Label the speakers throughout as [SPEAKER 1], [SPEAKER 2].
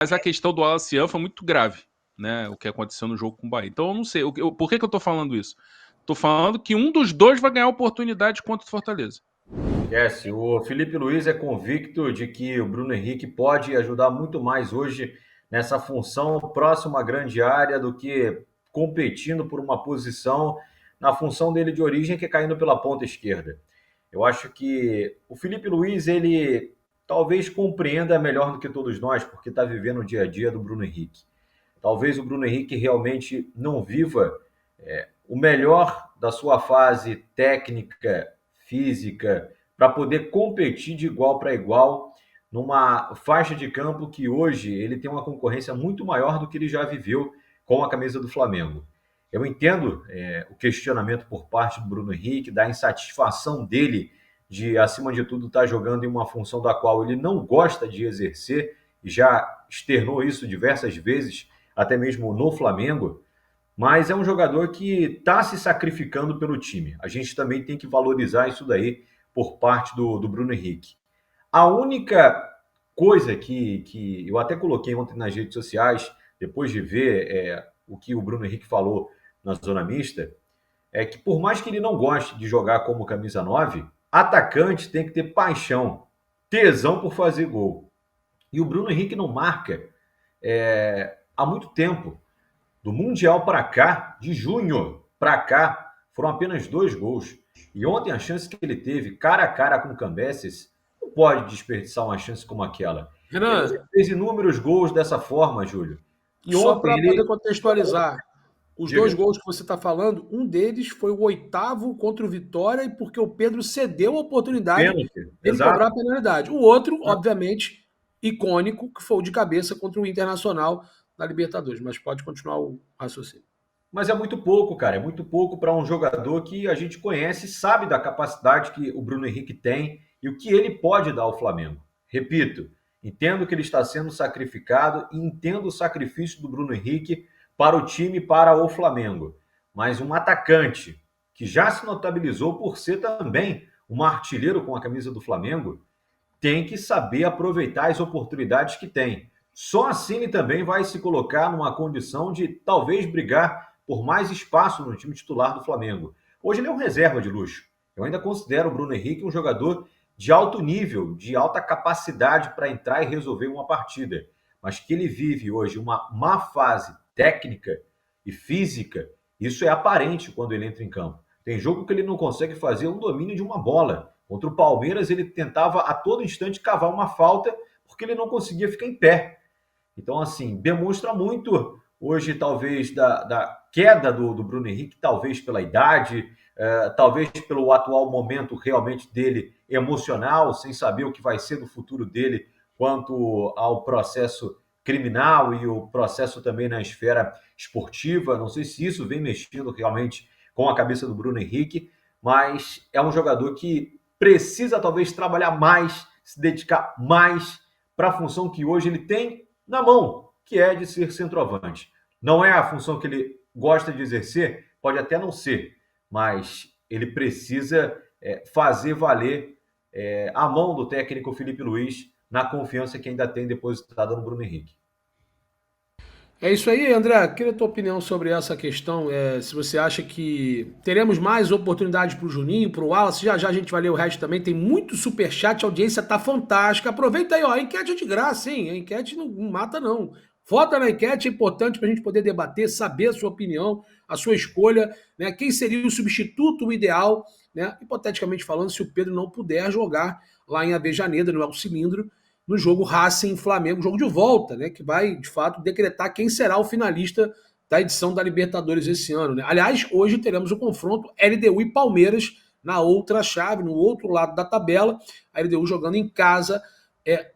[SPEAKER 1] Mas a questão do Alacian foi muito grave, né? O que aconteceu no jogo com o Bahia. Então eu não sei. Por que eu tô falando isso? Tô falando que um dos dois vai ganhar oportunidade contra o Fortaleza.
[SPEAKER 2] Esquece, o Felipe Luiz é convicto de que o Bruno Henrique pode ajudar muito mais hoje nessa função próximo à grande área do que competindo por uma posição na função dele de origem, que é caindo pela ponta esquerda. Eu acho que o Felipe Luiz, ele talvez compreenda melhor do que todos nós, porque está vivendo o dia a dia do Bruno Henrique. Talvez o Bruno Henrique realmente não viva o melhor da sua fase técnica, física, para poder competir de igual para igual numa faixa de campo que hoje ele tem uma concorrência muito maior do que ele já viveu com a camisa do Flamengo. Eu entendo o questionamento por parte do Bruno Henrique, da insatisfação dele de, acima de tudo, estar jogando em uma função da qual ele não gosta de exercer, e já externou isso diversas vezes, até mesmo no Flamengo, mas é um jogador que está se sacrificando pelo time. A gente também tem que valorizar isso daí por parte do Bruno Henrique. A única coisa que eu até coloquei ontem nas redes sociais, depois de ver o que o Bruno Henrique falou na zona mista, é que por mais que ele não goste de jogar como camisa 9, atacante tem que ter paixão, tesão por fazer gol. E o Bruno Henrique não marca há muito tempo. Do Mundial para cá, de junho para cá, foram apenas 2 gols. E ontem a chance que ele teve cara a cara com o Cambeses, não pode desperdiçar uma chance como aquela. Ele
[SPEAKER 3] Renan,
[SPEAKER 2] fez inúmeros gols dessa forma, Júlio. E
[SPEAKER 3] só
[SPEAKER 2] ontem
[SPEAKER 3] para poder
[SPEAKER 2] ele.
[SPEAKER 3] contextualizar, os
[SPEAKER 2] Diga.
[SPEAKER 3] 2 gols que você está falando, um deles foi o 8º contra o Vitória e porque o Pedro cedeu a oportunidade
[SPEAKER 2] Pênalti.
[SPEAKER 3] dele cobrar a
[SPEAKER 2] Exato.
[SPEAKER 3] penalidade. O outro, obviamente, icônico, que foi o de cabeça contra o Internacional na Libertadores. Mas pode continuar o raciocínio.
[SPEAKER 2] Mas é muito pouco, cara. É muito pouco para um jogador que a gente conhece, sabe da capacidade que o Bruno Henrique tem e o que ele pode dar ao Flamengo. Repito, entendo que ele está sendo sacrificado e entendo o sacrifício do Bruno Henrique para o time, para o Flamengo. Mas um atacante que já se notabilizou por ser também um artilheiro com a camisa do Flamengo, tem que saber aproveitar as oportunidades que tem. Só assim ele também vai se colocar numa condição de talvez brigar por mais espaço no time titular do Flamengo. Hoje ele é um reserva de luxo. Eu ainda considero o Bruno Henrique um jogador de alto nível, de alta capacidade para entrar e resolver uma partida. Mas que ele vive hoje uma má fase técnica e física, isso é aparente quando ele entra em campo. Tem jogo que ele não consegue fazer um domínio de uma bola. Contra o Palmeiras, ele tentava a todo instante cavar uma falta porque ele não conseguia ficar em pé. Então, assim, demonstra muito hoje, talvez, da queda do Bruno Henrique, talvez pela idade, talvez pelo atual momento realmente dele emocional, sem saber o que vai ser do futuro dele quanto ao processo criminal e o processo também na esfera esportiva. Não sei se isso vem mexendo realmente com a cabeça do Bruno Henrique, mas é um jogador que precisa talvez trabalhar mais, se dedicar mais para a função que hoje ele tem na mão, que é de ser centroavante. Não é a função que ele gosta de exercer, pode até não ser, mas ele precisa fazer valer a mão do técnico Felipe Luiz na confiança que ainda tem depositada no Bruno Henrique.
[SPEAKER 3] É isso aí, André. Queria a tua opinião sobre essa questão. Se você acha que teremos mais oportunidades para o Juninho, para o Wallace, já já a gente vai ler o resto também. Tem muito superchat, a audiência tá fantástica. Aproveita aí, ó. A enquete é de graça, hein? A enquete não mata, não. Vota na enquete, é importante para a gente poder debater, saber a sua opinião, a sua escolha, né? Quem seria o substituto ideal, né? Hipoteticamente falando, se o Pedro não puder jogar lá em Avejaneda, no El Cilindro, no jogo Racing-Flamengo, jogo de volta, né, que vai, de fato, decretar quem será o finalista da edição da Libertadores esse ano. Né? Aliás, hoje teremos o confronto LDU e Palmeiras na outra chave, no outro lado da tabela, a LDU jogando em casa,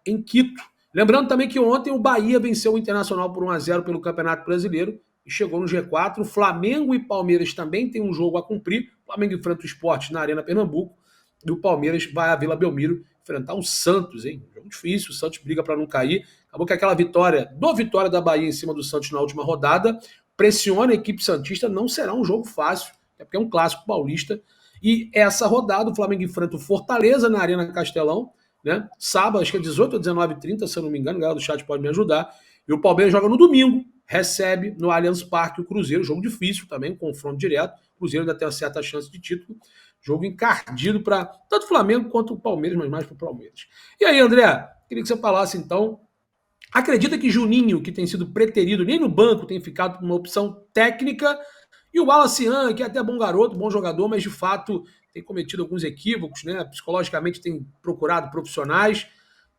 [SPEAKER 3] em Quito. Lembrando também que ontem o Bahia venceu o Internacional por 1-0 pelo Campeonato Brasileiro e chegou no G4. O Flamengo e Palmeiras também têm um jogo a cumprir. O Flamengo enfrenta o Sport na Arena Pernambuco e o Palmeiras vai à Vila Belmiro enfrentar o Santos, hein? Jogo difícil, o Santos briga para não cair. Acabou que aquela vitória da Bahia em cima do Santos na última rodada pressiona a equipe santista, não será um jogo fácil, é porque é um clássico paulista. E essa rodada, o Flamengo enfrenta o Fortaleza na Arena Castelão, né? Sábado, acho que é 18 ou 19h30, se eu não me engano, a galera do chat pode me ajudar. E o Palmeiras joga no domingo, recebe no Allianz Parque o Cruzeiro, jogo difícil também, confronto direto. O Cruzeiro ainda tem uma certa chance de título. Jogo encardido para tanto o Flamengo quanto o Palmeiras, mas mais para o Palmeiras. E aí, André, queria que você falasse então. Acredita que Juninho, que tem sido preterido, nem no banco tem ficado por uma opção técnica, e o Wallace, que é até bom garoto, bom jogador, mas de fato tem cometido alguns equívocos, né? Psicologicamente tem procurado profissionais,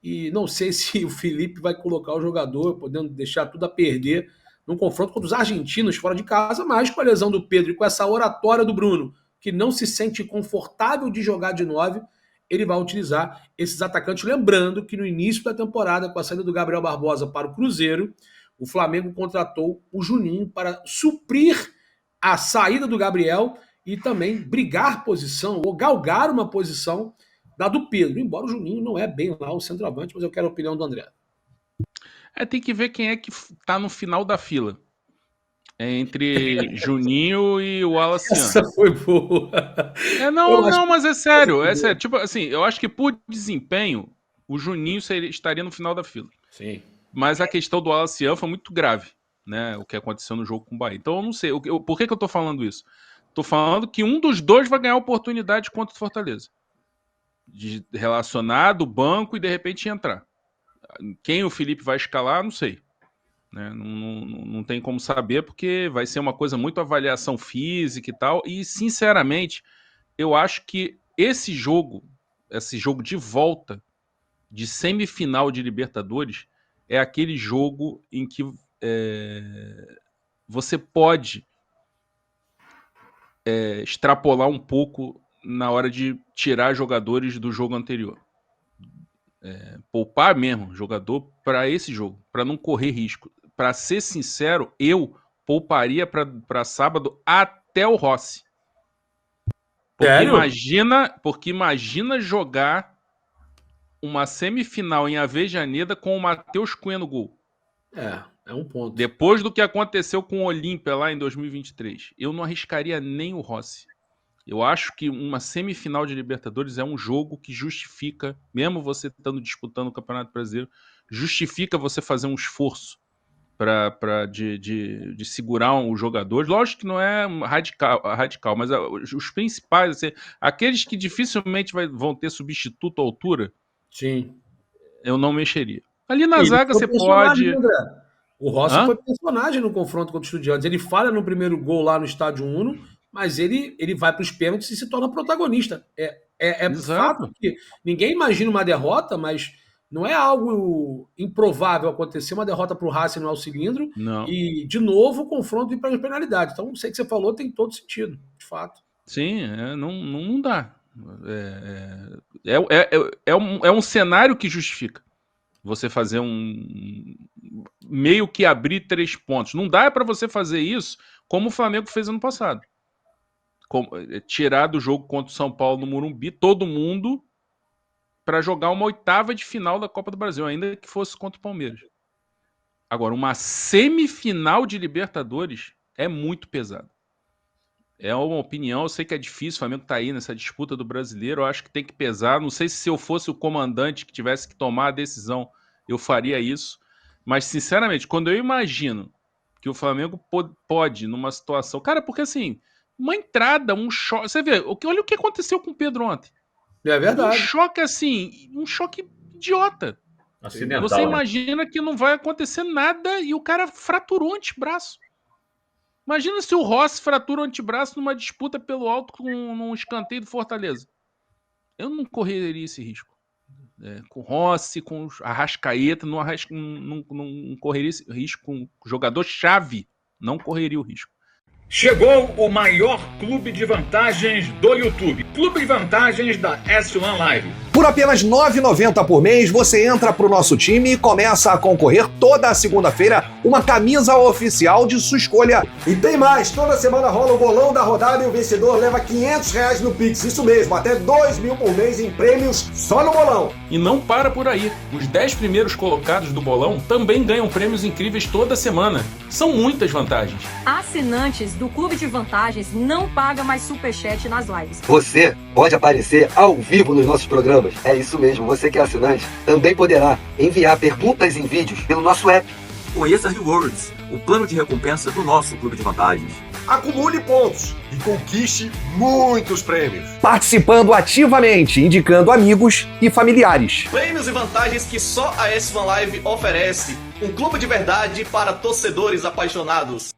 [SPEAKER 3] e não sei se o Felipe vai colocar o jogador, podendo deixar tudo a perder num confronto contra os argentinos fora de casa, mas com a lesão do Pedro e com essa oratória do Bruno, que não se sente confortável de jogar de 9, ele vai utilizar esses atacantes. Lembrando que no início da temporada, com a saída do Gabriel Barbosa para o Cruzeiro, o Flamengo contratou o Juninho para suprir a saída do Gabriel e também brigar posição, ou galgar uma posição da do Pedro. Embora o Juninho não é bem lá o centroavante, mas eu quero a opinião do André.
[SPEAKER 1] Tem que ver quem é que tá no final da fila. Entre Juninho e o Wallace.
[SPEAKER 3] Essa foi boa.
[SPEAKER 1] Mas é sério. Tipo assim, eu acho que por desempenho, o Juninho estaria no final da fila.
[SPEAKER 3] Sim.
[SPEAKER 1] Mas a questão do Wallace foi muito grave, né? O que aconteceu no jogo com o Bahia. Então eu não sei. Por que eu tô falando isso? Tô falando que um dos dois vai ganhar oportunidade contra o Fortaleza. De relacionar do banco e de repente entrar. Quem o Felipe vai escalar, não sei. Né? Não tem como saber, porque vai ser uma coisa muito avaliação física e tal. E, sinceramente, eu acho que esse jogo de volta de semifinal de Libertadores é aquele jogo em que você pode extrapolar um pouco na hora de tirar jogadores do jogo anterior. Poupar mesmo jogador para esse jogo, para não correr risco. Para ser sincero, eu pouparia para sábado até o Rossi. Porque imagina jogar uma semifinal em Avejaneda com o Matheus Cunha no gol.
[SPEAKER 3] É um ponto.
[SPEAKER 1] Depois do que aconteceu com o Olímpia lá em 2023, eu não arriscaria nem o Rossi. Eu acho que uma semifinal de Libertadores é um jogo que justifica, mesmo você estando disputando o Campeonato Brasileiro, justifica você fazer um esforço de segurar os jogadores. Lógico que não é radical, mas os principais, assim, aqueles que dificilmente vão ter substituto à altura,
[SPEAKER 3] sim,
[SPEAKER 1] eu não mexeria. Ali na zaga você pode...
[SPEAKER 3] O Rossi foi personagem no confronto contra o Estudiantes. Ele falha no primeiro gol lá no Estádio Uno, mas ele vai para os pênaltis e se torna protagonista. É fato que ninguém imagina uma derrota, mas não é algo improvável acontecer uma derrota para o Racing no Alcilindro e, de novo, o confronto ir para as penalidades. Então, sei que você falou, tem todo sentido, de fato.
[SPEAKER 1] Sim, não dá. É um cenário que justifica você fazer meio que abrir 3 pontos. Não dá para você fazer isso como o Flamengo fez ano passado. Tirar do jogo contra o São Paulo no Morumbi todo mundo para jogar uma 8ª de final da Copa do Brasil, ainda que fosse contra o Palmeiras. Agora, uma semifinal de Libertadores é muito pesado. É uma opinião, eu sei que é difícil, o Flamengo tá aí nessa disputa do Brasileiro, eu acho que tem que pesar. Não sei se eu fosse o comandante que tivesse que tomar a decisão, eu faria isso. Mas, sinceramente, quando eu imagino que o Flamengo pode, numa situação... Cara, porque assim... Uma entrada, um choque. Você vê, olha o que aconteceu com o Pedro ontem.
[SPEAKER 3] É verdade.
[SPEAKER 1] Um choque assim, um choque idiota.
[SPEAKER 2] Acidental,
[SPEAKER 1] você imagina que não vai acontecer nada e o cara fraturou o antebraço. Imagina se o Rossi fratura o antebraço numa disputa pelo alto num escanteio do Fortaleza. Eu não correria esse risco. Com o Rossi, com a Arrascaeta, não correria esse risco com o jogador-chave. Não correria o risco.
[SPEAKER 4] Chegou o maior clube de vantagens do YouTube. Clube de vantagens da S1 Live.
[SPEAKER 5] Por apenas R$ 9,90 por mês, você entra pro nosso time e começa a concorrer toda a segunda-feira uma camisa oficial de sua escolha.
[SPEAKER 6] E tem mais, toda semana rola o bolão da rodada e o vencedor leva R$500 no Pix. Isso mesmo, até 2 mil por mês em prêmios só no bolão.
[SPEAKER 7] E não para por aí. Os 10 primeiros colocados do bolão também ganham prêmios incríveis toda semana. São muitas vantagens.
[SPEAKER 8] Assinantes do Clube de Vantagens não pagam mais superchat nas lives.
[SPEAKER 9] Você pode aparecer ao vivo nos nossos programas. É isso mesmo, você que é assinante também poderá enviar perguntas em vídeos pelo nosso app.
[SPEAKER 10] Conheça Rewards, o plano de recompensa do nosso clube de vantagens.
[SPEAKER 6] Acumule pontos e conquiste muitos prêmios.
[SPEAKER 5] Participando ativamente, indicando amigos e familiares.
[SPEAKER 11] Prêmios e vantagens que só a S1 Live oferece. Um clube de verdade para torcedores apaixonados.